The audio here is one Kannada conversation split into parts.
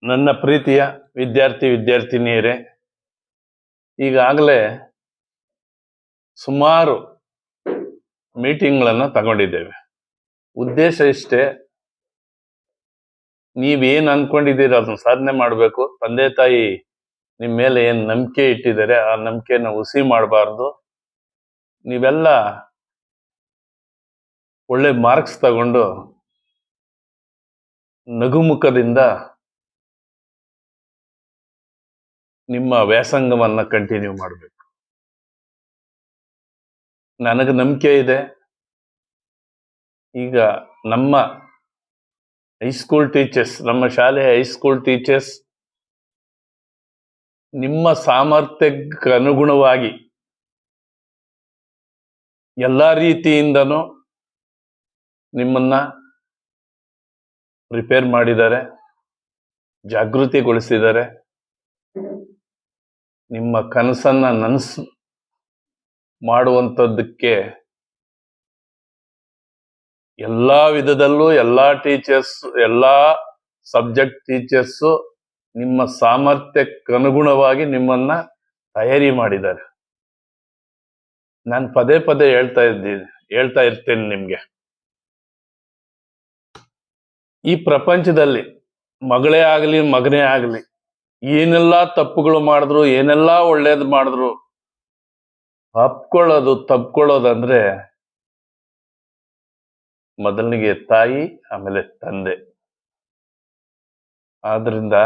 ನನ್ನ ಪ್ರೀತಿಯ ವಿದ್ಯಾರ್ಥಿನಿಯರೇ, ಈಗಾಗಲೇ ಸುಮಾರು ಮೀಟಿಂಗ್ಗಳನ್ನು ತಗೊಂಡಿದ್ದೇವೆ. ಉದ್ದೇಶ ಇಷ್ಟೇ, ನೀವೇನು ಅನ್ಕೊಂಡಿದ್ದೀರ ಅದನ್ನ ಸಾಧನೆ ಮಾಡಬೇಕು. ತಂದೆ ತಾಯಿ ನಿಮ್ಮ ಮೇಲೆ ಏನು ನಂಬಿಕೆ ಇಟ್ಟಿದ್ದಾರೆ ಆ ನಂಬಿಕೆನ ಹುಸಿ ಮಾಡಬಾರ್ದು. ನೀವೆಲ್ಲ ಒಳ್ಳೆ ಮಾರ್ಕ್ಸ್ ತಗೊಂಡು ನಗುಮುಖದಿಂದ ನಿಮ್ಮ ವ್ಯಾಸಂಗವನ್ನ ಕಂಟಿನ್ಯೂ ಮಾಡಬೇಕು. ನನಗೆ ನಂಬಿಕೆ ಇದೆ, ಈಗ ನಮ್ಮ ಹೈಸ್ಕೂಲ್ ಟೀಚರ್ಸ್, ನಮ್ಮ ಶಾಲೆಯ ಹೈಸ್ಕೂಲ್ ಟೀಚರ್ಸ್ ನಿಮ್ಮ ಸಾಮರ್ಥ್ಯಕ್ಕೆ ಅನುಗುಣವಾಗಿ ಎಲ್ಲ ರೀತಿಯಿಂದನೂ ನಿಮ್ಮನ್ನ ಪ್ರಿಪೇರ್ ಮಾಡಿದ್ದಾರೆ, ಜಾಗೃತಿಗೊಳಿಸಿದ್ದಾರೆ. ನಿಮ್ಮ ಕನಸನ್ನ ನನಸು ಮಾಡುವಂಥದ್ದಕ್ಕೆ ಎಲ್ಲ ವಿಧದಲ್ಲೂ ಎಲ್ಲ ಟೀಚರ್ಸ್, ಎಲ್ಲ ಸಬ್ಜೆಕ್ಟ್ ಟೀಚರ್ಸು ನಿಮ್ಮ ಸಾಮರ್ಥ್ಯಕ್ಕನುಗುಣವಾಗಿ ನಿಮ್ಮನ್ನ ತಯಾರಿ ಮಾಡಿದ್ದಾರೆ. ನಾನು ಪದೇ ಪದೇ ಹೇಳ್ತಾ ಇರ್ತೇನೆ ನಿಮ್ಗೆ, ಈ ಪ್ರಪಂಚದಲ್ಲಿ ಮಗಳೇ ಆಗಲಿ ಮಗನೇ ಆಗಲಿ ಏನೆಲ್ಲ ತಪ್ಪುಗಳು ಮಾಡಿದ್ರು, ಏನೆಲ್ಲ ಒಳ್ಳೇದು ಮಾಡಿದ್ರು, ಅಪ್ಕೊಳ್ಳೋದು ತಪ್ಕೊಳ್ಳೋದಂದ್ರೆ ಮೊದಲನಿಗೆ ತಾಯಿ, ಆಮೇಲೆ ತಂದೆ. ಆದ್ರಿಂದ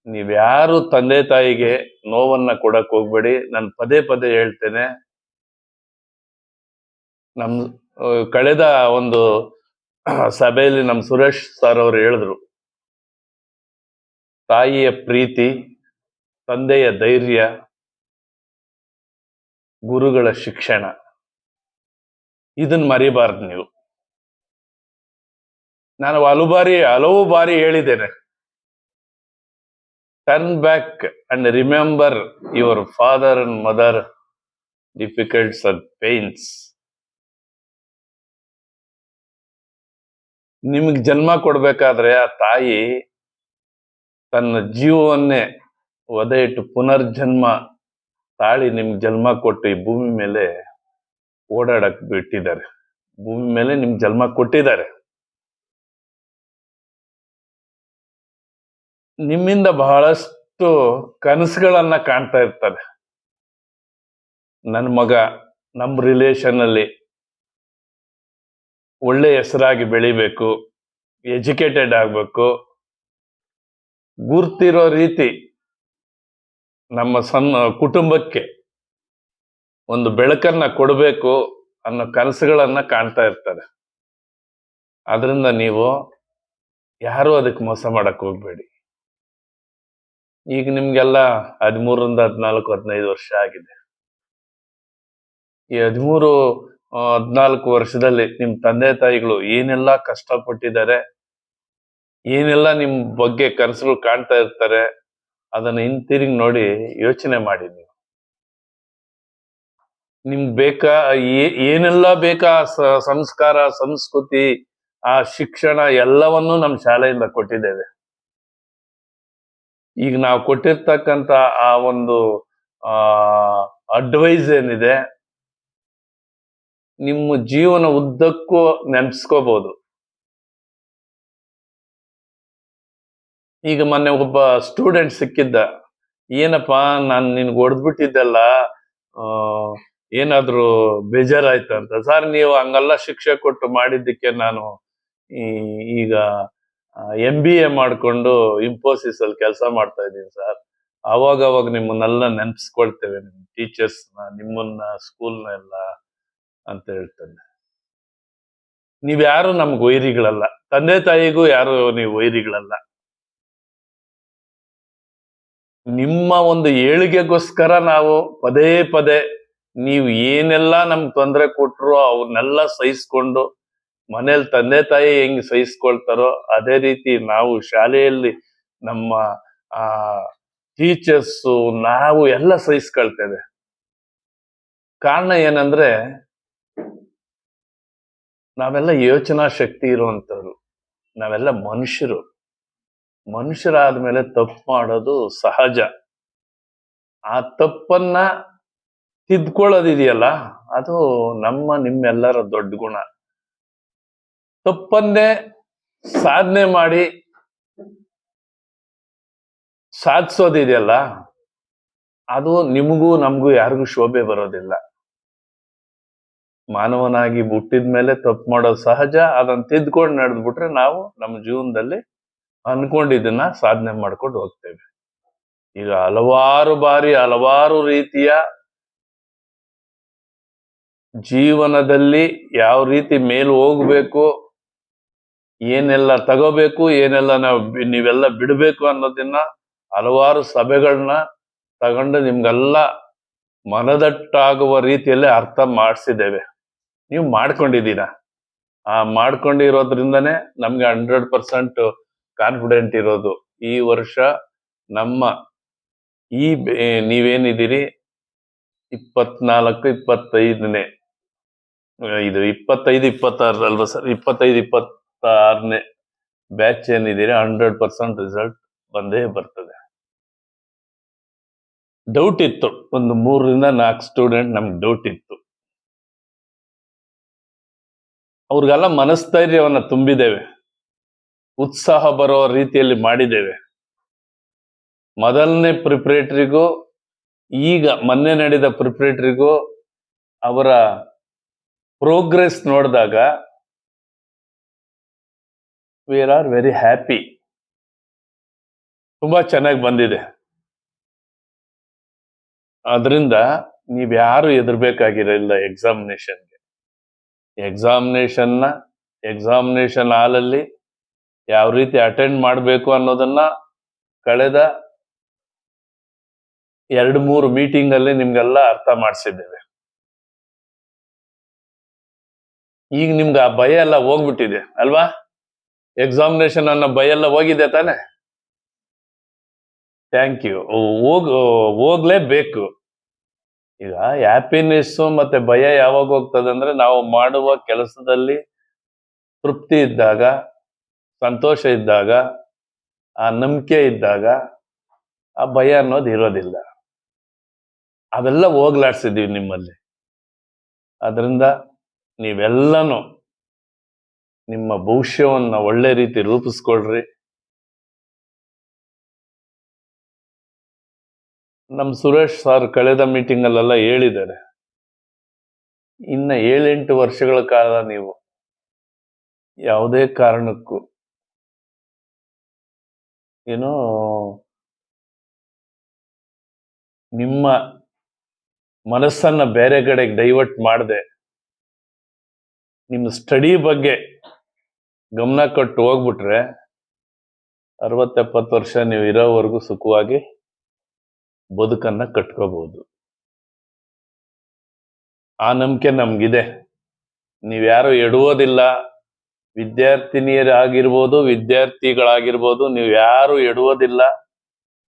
ನೀವ್ಯಾರು ತಂದೆ ತಾಯಿಗೆ ನೋವನ್ನ ಕೊಡಕ್ ಹೋಗ್ಬೇಡಿ. ನಾನು ಪದೇ ಪದೇ ಹೇಳ್ತೇನೆ. ನಮ್ ಕಳೆದ ಒಂದು ಸಭೆಯಲ್ಲಿ ನಮ್ಮ ಸುರೇಶ್ ಸರ್ ಅವರು ಹೇಳಿದ್ರು, ತಾಯಿಯ ಪ್ರೀತಿ, ತಂದೆಯ ಧೈರ್ಯ, ಗುರುಗಳ ಶಿಕ್ಷಣ, ಇದನ್ನ ಮರಿಬಾರ್ದು ನೀವು. ನಾನು ಹಲವು ಬಾರಿ ಹೇಳಿದ್ದೇನೆ, turn back and remember your father and mother difficults and pains. ನಿಮಗೆ ಜನ್ಮ ಕೊಡ್ಬೇಕಾದ್ರೆ ಆ ತಾಯಿ ತನ್ನ ಜೀವವನ್ನೇ ಒದೆ ಇಟ್ಟು ಪುನರ್ಜನ್ಮ ತಾಳಿ ನಿಮ್ಗೆ ಜನ್ಮ ಕೊಟ್ಟು ಈ ಭೂಮಿ ಮೇಲೆ ಓಡಾಡಕ್ ಬಿಟ್ಟಿದ್ದಾರೆ. ಭೂಮಿ ಮೇಲೆ ನಿಮ್ಗೆ ಜನ್ಮ ಕೊಟ್ಟಿದ್ದಾರೆ. ನಿಮ್ಮಿಂದ ಬಹಳಷ್ಟು ಕನಸುಗಳನ್ನ ಕಾಣ್ತಾ ಇರ್ತಾರೆ. ನನ್ನ ಮಗ ನಮ್ಮ ರಿಲೇಷನ್ ಅಲ್ಲಿ ಒಳ್ಳೆ ಹೆಸರಾಗಿ ಬೆಳಿಬೇಕು, ಎಜುಕೇಟೆಡ್ ಆಗ್ಬೇಕು, ಗುರ್ತಿರೋ ರೀತಿ ನಮ್ಮ ಕುಟುಂಬಕ್ಕೆ ಒಂದು ಬೆಳಕನ್ನ ಕೊಡಬೇಕು ಅನ್ನೋ ಕನಸುಗಳನ್ನ ಕಾಣ್ತಾ ಇರ್ತಾರೆ. ಆದ್ರಿಂದ ನೀವು ಯಾರು ಅದಕ್ಕೆ ಮೋಸ ಮಾಡಕ್ ಹೋಗ್ಬೇಡಿ. ಈಗ ನಿಮ್ಗೆಲ್ಲ 13ರಿಂದ 14, 15 ವರ್ಷ ಆಗಿದೆ. ಈ 13, 14 ವರ್ಷದಲ್ಲಿ ನಿಮ್ ತಂದೆ ತಾಯಿಗಳು ಏನೆಲ್ಲ ಕಷ್ಟಪಟ್ಟಿದ್ದಾರೆ, ಏನೆಲ್ಲ ನಿಮ್ ಬಗ್ಗೆ ಕನಸುಗಳು ಕಾಣ್ತಾ ಇರ್ತಾರೆ, ಅದನ್ನ ಹಿಂತಿರುಗಿ ನೋಡಿ ಯೋಚನೆ ಮಾಡಿ. ನೀವು ನಿಮ್ಗೆ ಏನೆಲ್ಲ ಬೇಕಾ ಸಂಸ್ಕಾರ, ಸಂಸ್ಕೃತಿ, ಆ ಶಿಕ್ಷಣ ಎಲ್ಲವನ್ನೂ ನಮ್ಮ ಶಾಲೆಯಿಂದ ಕೊಟ್ಟಿದ್ದೇವೆ. ಈಗ ನಾವು ಕೊಟ್ಟಿರ್ತಕ್ಕಂಥ ಆ ಒಂದು ಅಡ್ವೈಸ್ ಏನಿದೆ, ನಿಮ್ಮ ಜೀವನ ಉದ್ದಕ್ಕೂ ನೆನ್ಸ್ಕೋಬಹುದು. ಈಗ ಮೊನ್ನೆ ಒಬ್ಬ ಸ್ಟೂಡೆಂಟ್ ಸಿಕ್ಕಿದ್ದ, ಏನಪ್ಪಾ ನಾನು ನಿನ್ಗೆ ಹೊಡೆದ್ಬಿಟ್ಟಿದ್ದೆಲ್ಲ, ಏನಾದ್ರೂ ಬೇಜಾರಾಯ್ತು ಅಂತ. ಸರ್, ನೀವು ಹಂಗೆಲ್ಲ ಶಿಕ್ಷೆ ಕೊಟ್ಟು ಮಾಡಿದ್ದಕ್ಕೆ ನಾನು ಈಗ MBA ಮಾಡ್ಕೊಂಡು ಇನ್ಫೋಸಿಸ್ ಅಲ್ಲಿ ಕೆಲಸ ಮಾಡ್ತಾ ಇದ್ದೀನಿ ಸರ್. ಅವಾಗ ನಿಮ್ಮನ್ನೆಲ್ಲ ನೆನ್ಸ್ಕೊಳ್ತೇವೆ, ನಿಮ್ ಟೀಚರ್ಸ್ ನಿಮ್ಮನ್ನ, ಸ್ಕೂಲ್ನ ಎಲ್ಲ ಅಂತ ಹೇಳ್ತಾನೆ. ನೀವ್ಯಾರು ನಮ್ಗೆ ವೈರಿಗಳಲ್ಲ, ತಂದೆ ತಾಯಿಗೂ ಯಾರು ನೀವು ವೈರಿಗಳಲ್ಲ. ನಿಮ್ಮ ಒಂದು ಏಳಿಗೆಗೋಸ್ಕರ ನಾವು ಪದೇ ಪದೇ ನೀವು ಏನೆಲ್ಲ ನಮ್ಗೆ ತೊಂದರೆ ಕೊಟ್ರು ಅವನ್ನೆಲ್ಲ ಸಹಿಸ್ಕೊಂಡು, ಮನೇಲಿ ತಂದೆ ತಾಯಿ ಹೆಂಗ್ ಸಹಿಸ್ಕೊಳ್ತಾರೋ ಅದೇ ರೀತಿ ನಾವು ಶಾಲೆಯಲ್ಲಿ ನಮ್ಮ ಟೀಚರ್ಸು, ನಾವು ಎಲ್ಲ ಸಹಿಸ್ಕೊಳ್ತೇವೆ. ಕಾರಣ ಏನಂದ್ರೆ ನಾವೆಲ್ಲ ಯೋಚನಾ ಶಕ್ತಿ ಇರುವಂತವ್ರು, ನಾವೆಲ್ಲ ಮನುಷ್ಯರು. ಮನುಷ್ಯರಾದ್ಮೇಲೆ ತಪ್ಪು ಮಾಡೋದು ಸಹಜ. ಆ ತಪ್ಪನ್ನ ತಿದ್ಕೊಳ್ಳೋದಿದೆಯಲ್ಲ, ಅದು ನಿಮ್ಮೆಲ್ಲರ ದೊಡ್ಡ ಗುಣ. ತಪ್ಪನ್ನೇ ಸಾಧನೆ ಮಾಡಿ ಸಾಧಿಸೋದಿದೆಯಲ್ಲ, ಅದು ನಿಮಗೂ ನಮಗೂ ಯಾರಿಗೂ ಶೋಭೆ ಬರೋದಿಲ್ಲ. ಮಾನವನಾಗಿ ಹುಟ್ಟಿದ್ಮೇಲೆ ತಪ್ಪು ಮಾಡೋದು ಸಹಜ. ಅದನ್ನ ತಿದ್ಕೊಂಡು ನಡೆದ್ಬಿಟ್ರೆ ನಾವು ನಮ್ಮ ಜೀವನದಲ್ಲಿ ಅನ್ಕೊಂಡಿದ್ದನ್ನ ಸಾಧನೆ ಮಾಡ್ಕೊಂಡು ಹೋಗ್ತೇವೆ. ಈಗ ಹಲವಾರು ಬಾರಿ ಹಲವಾರು ರೀತಿಯ ಜೀವನದಲ್ಲಿ ಯಾವ ರೀತಿ ಮೇಲ್ ಹೋಗ್ಬೇಕು, ಏನೆಲ್ಲ ತಗೋಬೇಕು, ಏನೆಲ್ಲ ನೀವೆಲ್ಲ ಬಿಡಬೇಕು ಅನ್ನೋದನ್ನ ಹಲವಾರು ಸಭೆಗಳನ್ನ ತಗೊಂಡು ನಿಮ್ಗೆಲ್ಲ ಮನದಟ್ಟಾಗುವ ರೀತಿಯಲ್ಲಿ ಅರ್ಥ ಮಾಡಿಸಿದ್ದೇವೆ. ನೀವು ಮಾಡ್ಕೊಂಡಿದ್ದೀರ. ಆ ಮಾಡ್ಕೊಂಡಿರೋದ್ರಿಂದನೇ ನಮ್ಗೆ 100% ಕಾನ್ಫಿಡೆಂಟ್ ಇರೋದು. ಈ ವರ್ಷ ನಮ್ಮ ನೀವೇನಿದ್ದೀರಿ 24-25ನೇ ಇದು 25-26 ಅಲ್ವಾ ಸರ್? 25-26ನೇ ಬ್ಯಾಚ್ ಏನಿದ್ದೀರಿ 100% ರಿಸಲ್ಟ್ ಬಂದೇ ಬರ್ತದೆ. ಡೌಟ್ ಇತ್ತು, ಒಂದು 3-4 ಸ್ಟೂಡೆಂಟ್ ನಮ್ಗೆ ಡೌಟ್ ಇತ್ತು. ಅವ್ರಿಗೆಲ್ಲ ಮನಸ್ಥೈರ್ಯವನ್ನ ತುಂಬಿದ್ದೇವೆ, ಉತ್ಸಾಹ ಬರೋ ರೀತಿಯಲ್ಲಿ ಮಾಡಿದ್ದೇವೆ. ಮೊದಲನೇ ಪ್ರಿಪರೇಟರಿಗೂ ಈಗ ಮೊನ್ನೆ ನಡೆದ ಪ್ರಿಪರೇಟರಿಗೂ ಅವರ ಪ್ರೋಗ್ರೆಸ್ ನೋಡಿದಾಗ ವಿ ಆರ್ ವೆರಿ ಹ್ಯಾಪಿ. ತುಂಬಾ ಚೆನ್ನಾಗಿ ಬಂದಿದೆ. ಅದರಿಂದ ನೀವ್ಯಾರು ಹೆದರ್ಬೇಕಾಗಿರಲಿಲ್ಲ ಎಕ್ಸಾಮಿನೇಷನ್ಗೆ. ಎಕ್ಸಾಮಿನೇಷನ್ ಹಾಲಲ್ಲಿ ಯಾವ ರೀತಿ ಅಟೆಂಡ್ ಮಾಡಬೇಕು ಅನ್ನೋದನ್ನ ಕಳೆದ 2-3 ಮೀಟಿಂಗ್ ಅಲ್ಲಿ ನಿಮ್ಗೆಲ್ಲ ಅರ್ಥ ಮಾಡಿಸಿದ್ದೇವೆ. ಈಗ ನಿಮ್ಗೆ ಆ ಭಯ ಎಲ್ಲ ಹೋಗ್ಬಿಟ್ಟಿದೆ ಅಲ್ವಾ? ಎಕ್ಸಾಮಿನೇಷನ್ ಅನ್ನೋ ಭಯ ಎಲ್ಲ ಹೋಗಿದೆ ತಾನೆ? Thank you. ಹೋಗ್ಲೇಬೇಕು. ಈಗ ಹ್ಯಾಪಿನೆಸ್ ಮತ್ತೆ ಭಯ ಯಾವಾಗ ಹೋಗ್ತದೆ ಅಂದ್ರೆ, ನಾವು ಮಾಡುವ ಕೆಲಸದಲ್ಲಿ ತೃಪ್ತಿ ಇದ್ದಾಗ, ಸಂತೋಷ ಇದ್ದಾಗ, ಆ ನಂಬಿಕೆ ಇದ್ದಾಗ ಆ ಭಯ ಅನ್ನೋದು ಇರೋದಿಲ್ಲ. ಅವೆಲ್ಲ ಹೋಗ್ಲಾಡ್ಸಿದೀವಿ ನಿಮ್ಮಲ್ಲಿ. ಅದರಿಂದ ನೀವೆಲ್ಲನೂ ನಿಮ್ಮ ಭವಿಷ್ಯವನ್ನ ಒಳ್ಳೆ ರೀತಿ ರೂಪಿಸ್ಕೊಳ್ರಿ. ನಮ್ ಸುರೇಶ್ ಸರ್ ಕಳೆದ ಮೀಟಿಂಗ್ ಅಲ್ಲೆಲ್ಲ ಹೇಳಿದ್ದಾರೆ, ಇನ್ನ 7-8 ವರ್ಷಗಳ ಕಾಲ ನೀವು ಯಾವುದೇ ಕಾರಣಕ್ಕೂ ಏನೋ ನಿಮ್ಮ ಮನಸ್ಸನ್ನ ಬೇರೆ ಕಡೆಗೆ ಡೈವರ್ಟ್ ಮಾಡದೆ ನಿಮ್ಮ ಸ್ಟಡಿ ಬಗ್ಗೆ ಗಮನ ಕೊಟ್ಟು ಹೋಗ್ಬಿಟ್ರೆ 60-70 ವರ್ಷ ನೀವು ಇರೋವರೆಗೂ ಸುಖವಾಗಿ ಬದುಕನ್ನ ಕಟ್ಕೋಬಹುದು. ಆ ನಂಬಿಕೆ ನಮ್ಗಿದೆ. ನೀವ್ಯಾರು ಎಡುವುದಿಲ್ಲ. ವಿದ್ಯಾರ್ಥಿನಿಯರಾಗಿರ್ಬೋದು, ವಿದ್ಯಾರ್ಥಿಗಳಾಗಿರ್ಬೋದು, ನೀವು ಯಾರು ಎಡುವುದಿಲ್ಲ.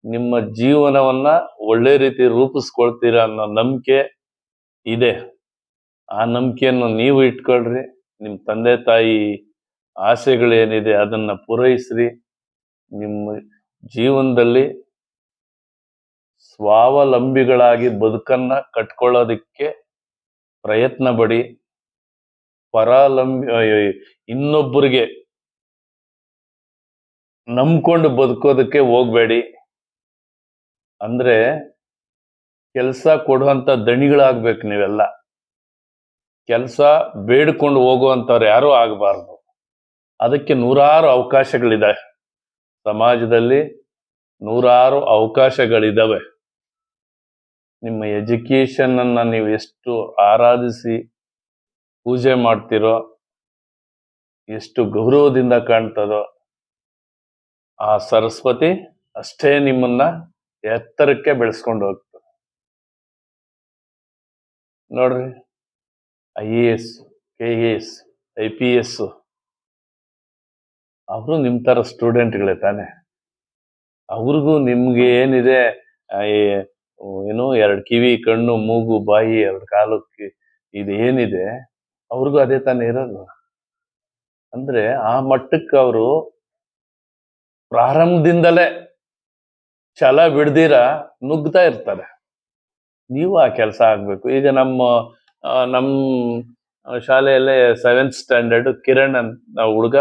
ನಿಮ್ಮ ಜೀವನವನ್ನ ಒಳ್ಳೆ ರೀತಿ ರೂಪಿಸ್ಕೊಳ್ತೀರ ಅನ್ನೋ ನಂಬಿಕೆ ಇದೆ. ಆ ನಂಬಿಕೆಯನ್ನು ನೀವು ಇಟ್ಕೊಳ್ರಿ. ನಿಮ್ಮ ತಂದೆ ತಾಯಿ ಆಸೆಗಳೇನಿದೆ ಅದನ್ನ ಪೂರೈಸ್ರಿ. ನಿಮ್ಮ ಜೀವನದಲ್ಲಿ ಸ್ವಾವಲಂಬಿಗಳಾಗಿ ಬದುಕನ್ನ ಕಟ್ಕೊಳ್ಳೋದಕ್ಕೆ ಪ್ರಯತ್ನ ಪಡಿ. ಇನ್ನೊಬ್ಬರಿಗೆ ನಂಬ್ಕೊಂಡು ಬದುಕೋದಕ್ಕೆ ಹೋಗ್ಬೇಡಿ. ಅಂದ್ರೆ ಕೆಲಸ ಕೊಡುವಂತ ದಣಿಗಳಾಗ್ಬೇಕು ನೀವೆಲ್ಲ. ಕೆಲಸ ಬೇಡ್ಕೊಂಡು ಹೋಗುವಂತವ್ರು ಯಾರೂ ಆಗಬಾರ್ದು. ಅದಕ್ಕೆ ನೂರಾರು ಅವಕಾಶಗಳಿದೆ ಸಮಾಜದಲ್ಲಿ, ನೂರಾರು ಅವಕಾಶಗಳಿದಾವೆ. ನಿಮ್ಮ ಎಜುಕೇಶನ್ ಅನ್ನ ನೀವು ಎಷ್ಟು ಆರಾಧಿಸಿ ಪೂಜೆ ಮಾಡ್ತಿರೋ, ಎಷ್ಟು ಗೌರವದಿಂದ ಕಾಣ್ತದೋ, ಆ ಸರಸ್ವತಿ ಅಷ್ಟೇ ನಿಮ್ಮನ್ನ ಎತ್ತರಕ್ಕೆ ಬೆಳೆಸ್ಕೊಂಡು ಹೋಗ್ತದೆ. ನೋಡ್ರಿ, IAS, KAS, IPS ಅವರು ನಿಮ್ ತರ ಸ್ಟೂಡೆಂಟ್ಗಳೇ ತಾನೆ. ಅವ್ರಿಗೂ ನಿಮ್ಗೆ ಏನಿದೆ, ಏನು 2 ಕಿವಿ, ಕಣ್ಣು, ಮೂಗು, ಬಾಯಿ, 2 ಕಾಲು, ಇದು ಏನಿದೆ ಅವ್ರಿಗೂ ಅದೇ ತಾನೇ ಇರೋದು. ಅಂದ್ರೆ ಆ ಮಟ್ಟಕ್ಕೆ ಅವರು ಪ್ರಾರಂಭದಿಂದಲೇ ಛಲ ಬಿಡ್ದಿರ ನುಗ್ತಾ ಇರ್ತಾರೆ. ನೀವು ಆ ಕೆಲಸ ಆಗ್ಬೇಕು. ಈಗ ನಮ್ಮ ಶಾಲೆಯಲ್ಲೇ 7th ಸ್ಟ್ಯಾಂಡರ್ಡ್ ಕಿರಣ್ ಅಂತ ಹುಡುಗ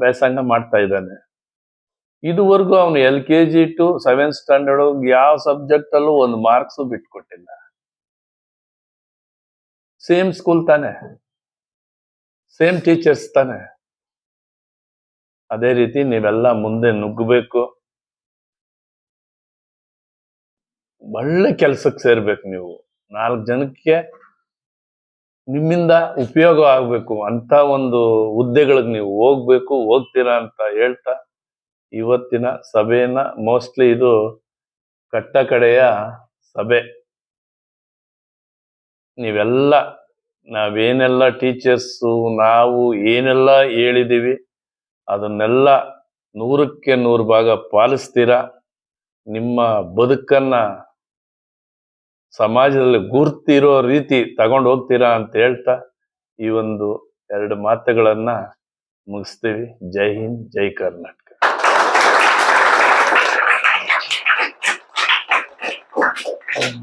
ವ್ಯಾಸಂಗ ಮಾಡ್ತಾ ಇದ್ದಾನೆ. ಇದುವರೆಗೂ ಅವನು LKG to 7th ಸ್ಟ್ಯಾಂಡರ್ಡ್ ಯಾವ ಸಬ್ಜೆಕ್ಟ್ ಅಲ್ಲೂ ಒಂದು ಮಾರ್ಕ್ಸ್ ಬಿಟ್ಕೊಟ್ಟಿಲ್ಲ. ಸೇಮ್ ಸ್ಕೂಲ್ ತಾನೆ, ಸೇಮ್ ಟೀಚರ್ಸ್ ತಾನೆ. ಅದೇ ರೀತಿ ನೀವೆಲ್ಲ ಮುಂದೆ ನುಗ್ಗಬೇಕು, ಒಳ್ಳೆ ಕೆಲ್ಸಕ್ಕೆ ಸೇರ್ಬೇಕು. ನೀವು 4 ಜನಕ್ಕೆ ನಿಮ್ಮಿಂದ ಉಪಯೋಗ ಆಗ್ಬೇಕು ಅಂತ ಒಂದು ಹುದ್ದೆಗಳಿಗೆ ನೀವು ಹೋಗ್ತೀರಾ ಅಂತ ಹೇಳ್ತಾ ಇವತ್ತಿನ ಸಭೆಯನ್ನ ಮೋಸ್ಟ್ಲಿ ಇದು ಕಟ್ಟ ಕಡೆಯ ಸಭೆ. ನೀವೆಲ್ಲ ನಾವೇನೆಲ್ಲ ಟೀಚರ್ಸು ನಾವು ಏನೆಲ್ಲ ಹೇಳಿದೀವಿ ಅದನ್ನೆಲ್ಲ 100ಕ್ಕೆ 100 ಭಾಗ ಪಾಲಿಸ್ತೀರಾ. ನಿಮ್ಮ ಬದುಕನ್ನ ಸಮಾಜದಲ್ಲಿ ಗುರ್ತಿರೋ ರೀತಿ ತಗೊಂಡು ಹೋಗ್ತೀರಾ ಅಂತ ಹೇಳ್ತಾ ಈ ಒಂದು 2 ಮಾತುಗಳನ್ನ ಮುಗಿಸ್ತೀವಿ. ಜೈ ಹಿಂದ್, ಜೈ ಕರ್ನಾಟಕ.